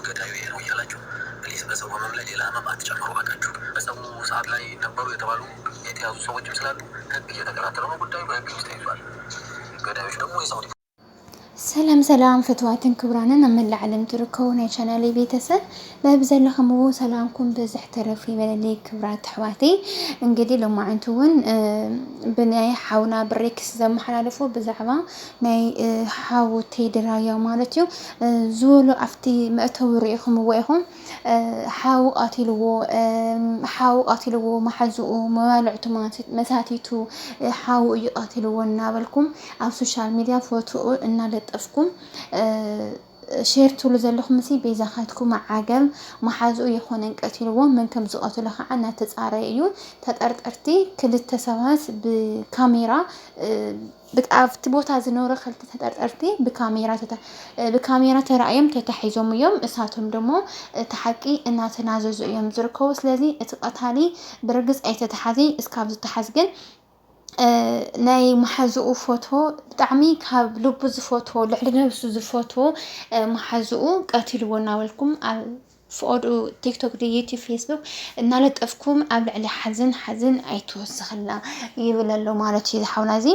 ያላችሁ ገዳዩ ይሄ ነው እያላችሁ ፕሊዝ በሰው ህመም ላይ ሌላ ህመም አትጨምሩ። ባካችሁ በሰው ሰዓት ላይ ነበሩ የተባሉ የተያዙ ሰዎችም ስላሉ ህግ እየተከታተለ ነው። ጉዳዩ በህግ ውስጥ ተይዟል። ገዳዮች ደግሞ የሳውዲ ሰላም ሰላም ፍትዋትን ክብራንን አመላ ዓለም ትርከውን የቻናሌ ቤተሰብ በብዘለኸሙ ሰላምኩም በዝሕ ተረፊ በለሌ ክብራት ተሕዋቴ እንግዲህ ለማዕንቱውን ብናይ ሓውና ብሬክስ ዘመሓላለፎ ብዛዕባ ናይ ሓውቴ ድራያ ማለት እዩ ዝወሎ ኣፍቲ መእተው ርኢኹም ወይኹም ሓው ቃቲልዎ ማሓዝኡ መባልዕቱ መሳቲቱ ሓው እዩ ቃቲልዎ እናበልኩም ኣብ ሶሻል ሚዲያ ፎቶኡ እናለጠፍኩም ሼር ትብሉ ዘለኹም መሲ ቤዛኻትኩም ዓገም ማሓዝኡ ይኾነን ቀቲልዎ ምን ከም ዝቀትሉ ከዓ እናተፃረየ እዩ ተጠርጠርቲ ክልተ ሰባት ብካሜራ ብጣፍቲ ቦታ ዝነበረ ክልተ ተጠርጠርቲ ብካሜራ ተራእዮም ተታሒዞም እዮም እሳቶም ደሞ ተሓቂ እናተናዘዙ እዮም ዝርከቡ ስለዚ እቲ ቀታሊ ብርግጽ ኣይተተሓዚ እስካብ ዝተሓዝ ግን ናይ ማሓዝኡ ፎቶ ብጣዕሚ ካብ ልቡ ዝፎቶ ልዕሊ ነብሱ ዝፎቶ ማሓዝኡ ቀቲልዎ እናበልኩም ኣብ ፍኦዱ ቲክቶክ ዩቲዩብ ፌስቡክ እናለጠፍኩም ኣብ ልዕሊ ሓዝን ኣይትወስኽላ ይብል ኣሎ ማለት እዩ ሓውና እዚ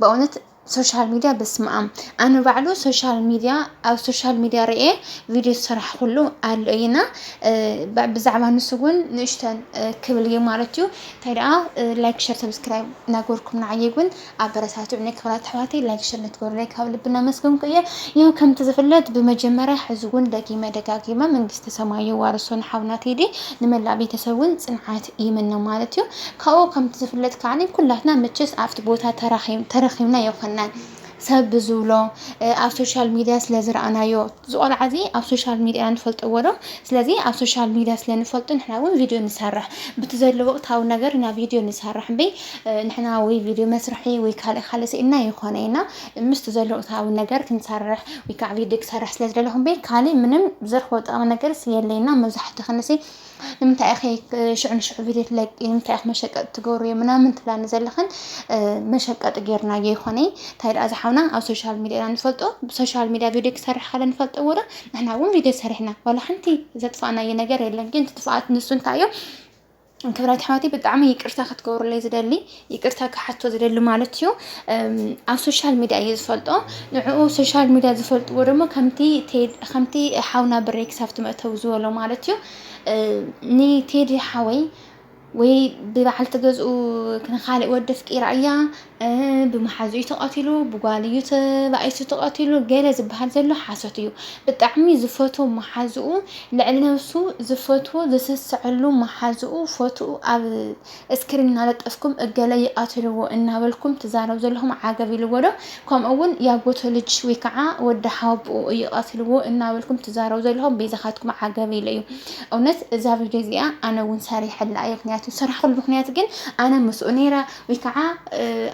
በእውነት ሶሻል ሚዲያ በስማም ኣነ ባዕሉ ኣብ ሶሻል ሚዲያ ርኤ ቪዲዮ ዝሰራሕ ኩሉ ኣለይና ብዛዕባ ንሱውን ንእሽተን ክብል እዩ ማለት እዩ እንታይ ደኣ ላይክ ሸር ሰብስክራይብ ናገርኩም ንዓየጉን ኣበረታትዑ ክብራት ኣሕዋተይ ላይክ ሸር ንትገብሩለይ ካብ ልብና መስገንኩ እየ ያው ከምቲ ዝፍለጥ ብመጀመርያ ሕዝውን ደጋጊመ መንግስቲ ሰማይ ዋርሶን ሓውና ቴዲ ንመላእ ቤተሰቡን ጽንዓት ይምነ ማለት እዩ ካብኡ ከምቲ ዝፍለጥ ከዓኒ ኩላትና መቸስ ኣብቲ ቦታ ተረኺምና ይኾና ሰብ ብዝብሎ ኣብ ሶሻል ሚዲያ ስለዝረኣናዮ ዝቆልዓዚ ኣብ ሶሻል ሚዲያ ንፈልጥዎ ዶ ስለዚ ኣብ ሶሻል ሚዲያ ስለንፈልጡ ንሕና እውን ቪድዮ ንሰርሕ ብቲ ዘሎ ወቅታዊ ነገር እና ቪድዮ ንሰርሕ እምበይ ንሕና ወይ ቪድዮ መስርሒ ወይ ካልእ ስኢልና ይኾነና ምስቲ ዘሎ ወቅታዊ ነገር ክንሰርሕ ወይ ከዓ ቪድዮ ክሰርሕ ስለዝደለኹ እምበይ ካልእ ምንም ዝረኽቦ ጠቕሚ ነገር የለይና መብዛሕትኡ ክነሲ ንምንታይ ኣኸ ሽዑ ቪድዮ ትለቂ ንምንታይ ኣኸ መሸቀጥ ትገብሩ ምናምን ትብላኒ ዘለኽን መሸቀጥ ጌርና ይኾነ እንታይ ደኣ ዝሓውና ኣብ ሶሻል ሚዲያ ንፈልጦ ብሶሻል ሚዲያ ቪድዮ ክሰርሕ ካለ ንፈልጥዎ ዶ ንሕና እውን ቪድዮ ሰሪሕና ዋላ ሓንቲ ዘጥፋእናዮ ነገር የለን ግን ትጥፋኣት ንሱ እንታይ እዩ ክብራት ኣሕዋተይ ብጣዕሚ ይቅርታ ክትገብሩለይ ዝደሊ ይቅርታ ክሓቶ ዝደሊ ማለት እዩ ኣብ ሶሻል ሚዲያ እዩ ዝፈልጦ ንዕኡ ሶሻል ሚዲያ ዝፈልጥዎ ደሞ ከምቲ ሓውና ብሬክስ ኣብቲ መእተው ዝበሎ ማለት እዩ ኒ ቴዲ ሓወይ ወይ ብባዓል ተገዝኡ ክንኻልእ ወደ ፍቂራ እያ ብመሓዝኡ ተቐቲሉ ብጓልዩ ተባኢሱ ተቐቲሉ ገለ ዝበሃል ዘሎ ሓሶት እዩ ብጣዕሚ ዝፈቶ መሓዝኡ ልዕሊ ነብሱ ዝፈቶ ዝስስዐሉ መሓዝኡ ፎቶኡ ኣብ እስክሪን እናለጠፍኩም እገለ ይቃትልዎ እናበልኩም ትዛረቡ ዘለኹም ዓገብ ኢልዎ ዶ ከምኡውን ያጎቶ ልጅ ወይ ከዓ ወዲ ሓውኡ ይቃትልዎ እናበልኩም ትዛረቡ ዘለኹም ቤዛኻትኩም ዓገብ ኢሉ እዩ እውነት እዛ ቪድዮ እዚኣ ኣነ እውን ሰሪሐላ እየ ምክንያቱ ሰራሕሉ ምክንያት ግን ኣነ ምስኡ ነይራ ወይ ከዓ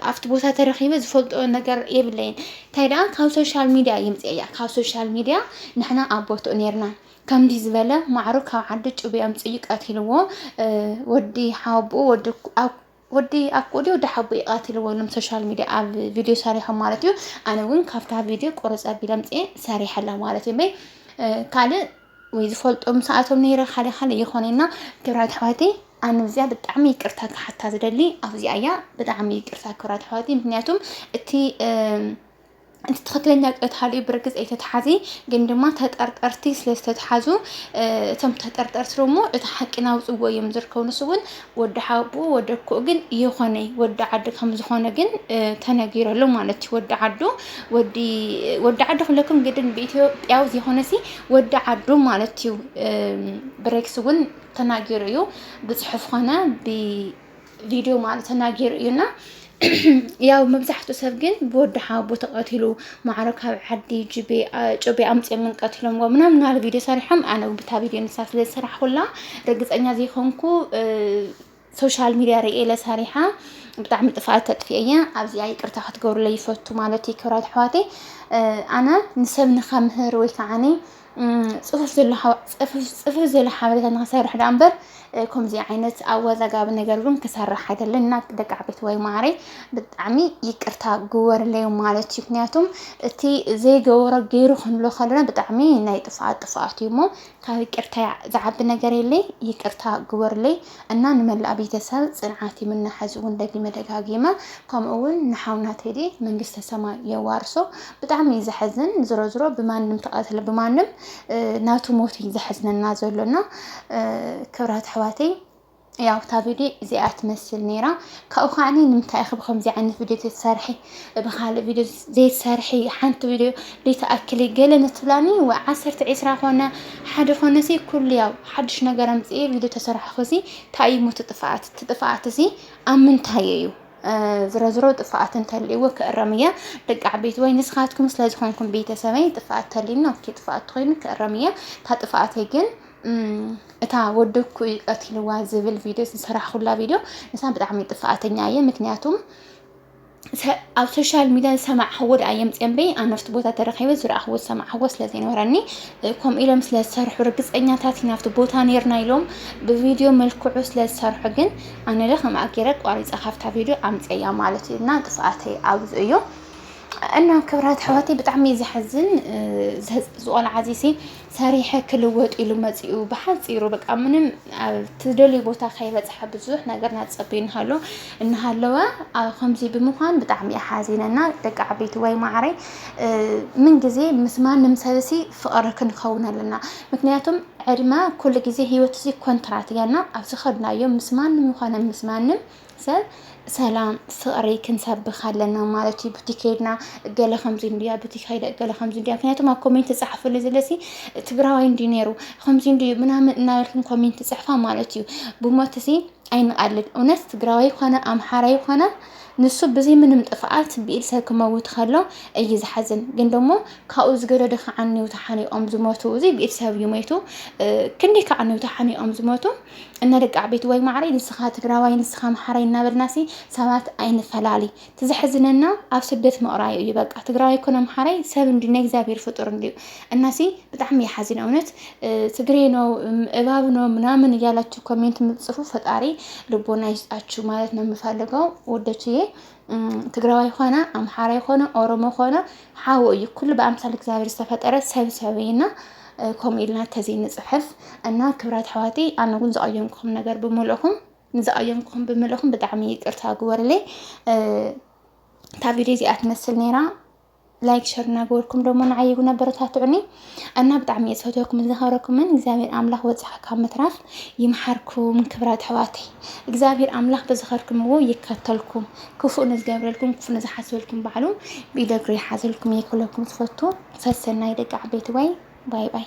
ኣብቲ ቦታ ተረኺበ ዝፈልጦ ነገር የብለይን እንታይ ደኣ ካብ ሶሻል ሚዲያ ይምፅእ እያ ካብ ሶሻል ሚዲያ ንሕና ኣብ ቦትኡ ነርና ከምዚ ዝበለ ማዕሩ ካብ ዓዲ ጩቤ ኣምፅኡ ቀቲልዎ ወዲ ሓውኡ ወዲ ኣቆዲ ወዲ ሓቡ ይቃትልዎ ሎም ሶሻል ሚዲያ ኣብ ቪድዮ ሰሪሖም ማለት እዩ ኣነ እውን ካብታ ቪድዮ ቆርፀ ቢለምፅእ ሰሪሐላ ማለት እዩ ካልእ ወይ ዝፈልጦም ሰዓቶም ነይረ ካልእ ይኾነና ክብራት ኣሕዋተይ ኣነ እዚኣ ብጣዕሚ ይቅርታ ክሓታ ዝደሊ ኣብዚኣ እያ ብጣዕሚ ይቅርታ ክብራት ኣሕዋተይ ምክንያቱም እቲ ትክክለኛ ቀታሊ ብርግጽ ኣይተተሓዚ ግን ድማ ተጠርጠርቲ ስለዝተተሓዙ እቶም ተጠርጠርቲ ደሞ እቲ ሓቂና ውፅዎ እዮም ዝርከቡ ንሱ እውን ወዲ ሓቡ ወዲ እኮ ግን ይኾነ ወዲ ዓዲ ከም ዝኾነ ግን ተነጊረሉ ማለት እዩ ወዲ ዓዲ ኩለኩም ግድን ብኢትዮጵያዊ ዝኾነሲ ወዲ ዓዱ ማለት እዩ ብሬክስ እውን ተናጊሩ እዩ ብጽሑፍ ኾነ ብቪድዮ ማለት ተናጊሩ እዩና ያው መብዛሕትኡ ሰብ ግን ብወዲ ሓቡ ተቐቲሉ ማዕረ ካብ ዓዲ ጩቤ ኣምፅኦም ቀቲሎም ምናምን ናለ ቪድዮ ሰሪሖም ኣነ ብታ ቪድዮ ንሳ ስለዝሰራሕ ኩላ ርግፀኛ ዘይኮንኩ ሶሻል ሚዲያ ርኤ ለሰሪሓ ብጣዕሚ ጥፋኣት ተጥፊአ እያ ኣብዚኣ ይቅርታ ክትገብሩለይ ይፈቱ ማለት እዩ ክብራት ኣሕዋተይ ኣነ ንሰብ ንኸምህር ወይ ከዓኒ ጽفፍ زل حبرتنا نسرح دامبر كمزي عينت أوزاقاب نقربون كسرح هذا لنا دقعبت واي معري بتعمي يكرتا جوار ليوم مالتي كنياتهم تي زي جورا جيرو خنلو خلنا بتعمي ناي طفعات يومو كاوي كرتا زعب نقري لي يكرتا جوار لي أننا نملأ بيتسال صنعاتي من حزون دقي مدقاقيمة كم أول نحاونا تيدي من قست السماء يوارسو بتعمي زحزن زرو بما نمتقاتل بما نم ناتو موتي زحزن النازل لنا كبرات حواتي ያው ታቪዲ ዚአት መስል ኔራ ካኡኻኒ ንምታይ خبخم زي عن فيديو تسرحي بخال فيديو زي تسرحي حنت فيديو لتأكلي قلنا تبلاني وعسرت عسرة هنا حد خنسي كل يوم حدش نجرم زي فيديو تسرح خزي تايمو تطفعت زي أمن تايو زرزرو طفعت انتلي وكرمية دق عبيت وين نسخاتكم سلازخونكم بيت سمي طفعت تلينا كي طفعت خوين كرمية طفعت هيجن اتا ودكو يقتلوا زبل فيديو سنسرح خلا فيديو نسان بطعمي طفعتني ايه مكنياتهم على السوشيال ميديا سمع حود ايام صنبي انا نفط بوتا ترخيبه زرا حود سمع حود سلازين وراني كوم الى مثل السرح ورقصኛታት نفط بوتا نيرنا يلوم بفيديو ملكو سلازسرح ግን انا لخم اكيرت قاري صحافتا فيديو امصيا مالتينا طفعتي عاوز ايو أنا كبرات حواتي بتعمي زحزن زوال عزيزي سريحة كلوات إلو مزيو بحث يرو بك أمنم تدلي بوتا خيبة زحب زوح نقرنا تصبين هالو إن هالوا خمسي بمخان بتعمي حازيننا دق عبيت واي معري من جزي مسمان نمسلسي فقرك نخونا لنا مكنياتهم عرما كل جزي هي وتسي كونترات يعني أبسخدنا يوم مسمان نمخانا مسمان سلام فقري كنسب خلنا مالتي بوتيكينا قال 50 دقيقة بوتيكيدا قال 50 دقيقة كنياتو ما كومنت تصحفوا لي زلسي تبراوين دينيرو 50 دقيقة منها نالكم كومنت تصحفها مالتي بموتسي أين قالت وناس تقراوي خنا أم حراي خنا نصب بزي من متفقات بإلسا كموت خلو أي زحزن قندمو كاوز قرد عني وتحاني أم زموتو زي بإلسا بيوميتو كندي كعني وتحاني أم زموتو أنا رجع بيت واي معري نسخات قراوي نسخة محري نابر ناسي سمات أين فلالي تزحزننا أفسدت مقراي يبقى تقراوي كنا محري سبب دينك زابير فطور نديو الناسي بتعمي حزين أونت تقرينو إبابنو منامن يالاتو كومنت متصفو فتاري ربونا يسأتشو مالتنا مفالقو ودتشي تقراوي خنا أم حراي خنا أورمو خنا حاول كل بأمثال زابير استفترت سبينا كم إلنا تزين صحف أنا كبرات حواتي أنا أقول زايمكم نجار بملأكم زايمكم بملأكم بدعمي ارتاقوا ورلي تابيريزي أتمثل نيرا لايك شير نقولكم لو من عيقنا برتاتعني أنا بدعمي صوتكم ظهركم من إجزابير أملاح وزحكا متراف يمحركم كبرات حواتي إجزابير أملاح بزخركم هو يكتلكم كفو نزقابر لكم كفو نزحسولكم بعلو بيدقري حازلكم يكلكم تفوتو فالسنة يدق عبيت واي باي باي